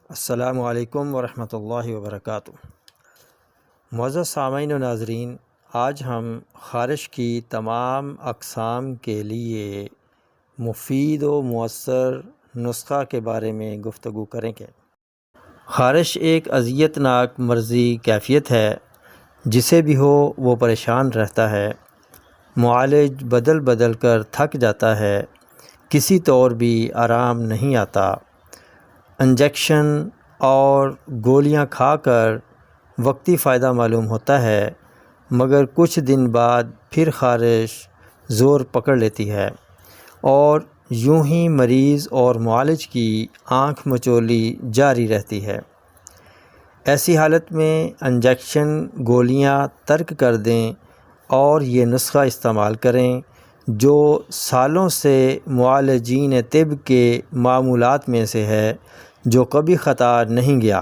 السلام علیکم ورحمۃ اللہ وبرکاتہ۔ معزز سامعین و ناظرین، آج ہم خارش کی تمام اقسام کے لیے مفید و مؤثر نسخہ کے بارے میں گفتگو کریں گے۔ خارش ایک اذیت ناک مرضی کیفیت ہے، جسے بھی ہو وہ پریشان رہتا ہے، معالج بدل بدل کر تھک جاتا ہے، کسی طور بھی آرام نہیں آتا۔ انجیکشن اور گولیاں کھا کر وقتی فائدہ معلوم ہوتا ہے، مگر کچھ دن بعد پھر خارش زور پکڑ لیتی ہے اور یوں ہی مریض اور معالج کی آنکھ مچولی جاری رہتی ہے۔ ایسی حالت میں انجیکشن گولیاں ترک کر دیں اور یہ نسخہ استعمال کریں جو سالوں سے معالجین طب کے معمولات میں سے ہے، جو کبھی خطا نہیں گیا۔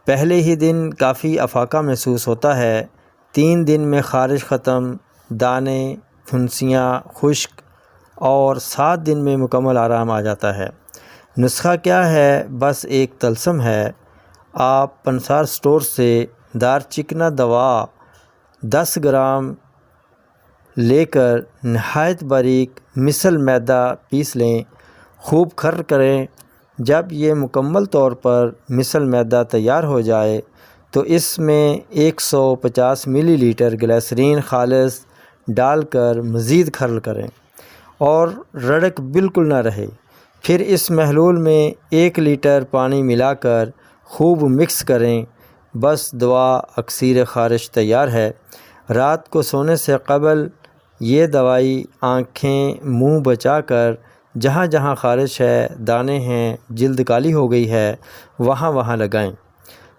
پہلے ہی دن کافی افاقہ محسوس ہوتا ہے، 3 دن میں خارش ختم، دانے، پھنسیاں خشک، اور 7 دن میں مکمل آرام آ جاتا ہے۔ نسخہ کیا ہے؟ بس ایک طلسم ہے۔ آپ پنسار سٹور سے دار چکنا دوا 10 گرام لے کر نہایت باریک مثل میدہ پیس لیں، خوب کھر کریں۔ جب یہ مکمل طور پر مثل میدہ تیار ہو جائے تو اس میں 150 ملی لیٹر گلیسرین خالص ڈال کر مزید کھرل کریں اور رڑک بالکل نہ رہے۔ پھر اس محلول میں 1 لیٹر پانی ملا کر خوب مکس کریں۔ بس دوا اکسیر خارش تیار ہے۔ رات کو سونے سے قبل یہ دوائی آنکھیں منہ بچا کر جہاں جہاں خارش ہے، دانے ہیں، جلد کالی ہو گئی ہے، وہاں وہاں لگائیں۔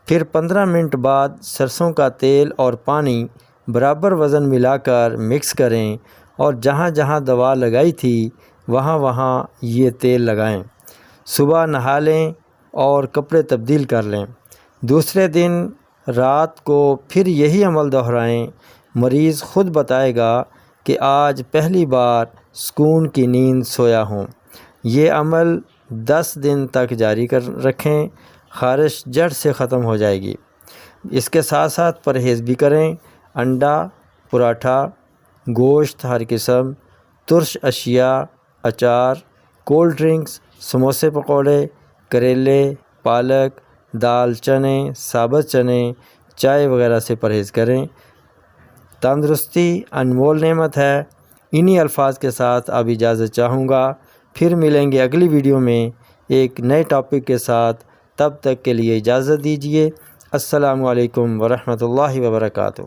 پھر 15 منٹ بعد سرسوں کا تیل اور پانی برابر وزن ملا کر مکس کریں اور جہاں جہاں دوا لگائی تھی وہاں وہاں یہ تیل لگائیں۔ صبح نہا لیں اور کپڑے تبدیل کر لیں۔ دوسرے دن رات کو پھر یہی عمل دہرائیں۔ مریض خود بتائے گا کہ آج پہلی بار سکون کی نیند سویا ہوں۔ یہ عمل 10 دن تک جاری رکھیں، خارش جڑ سے ختم ہو جائے گی۔ اس کے ساتھ ساتھ پرہیز بھی کریں۔ انڈا، پراٹھا، گوشت ہر قسم، ترش اشیاء، اچار، کولڈ ڈرنکس، سموسے پکوڑے، کریلے، پالک، دال چنے، ثابت چنے، چائے وغیرہ سے پرہیز کریں۔ تندرستی انمول نعمت ہے۔ انہی الفاظ کے ساتھ اب اجازت چاہوں گا، پھر ملیں گے اگلی ویڈیو میں ایک نئے ٹاپک کے ساتھ۔ تب تک کے لیے اجازت دیجیے۔ السلام علیکم ورحمۃ اللہ وبرکاتہ۔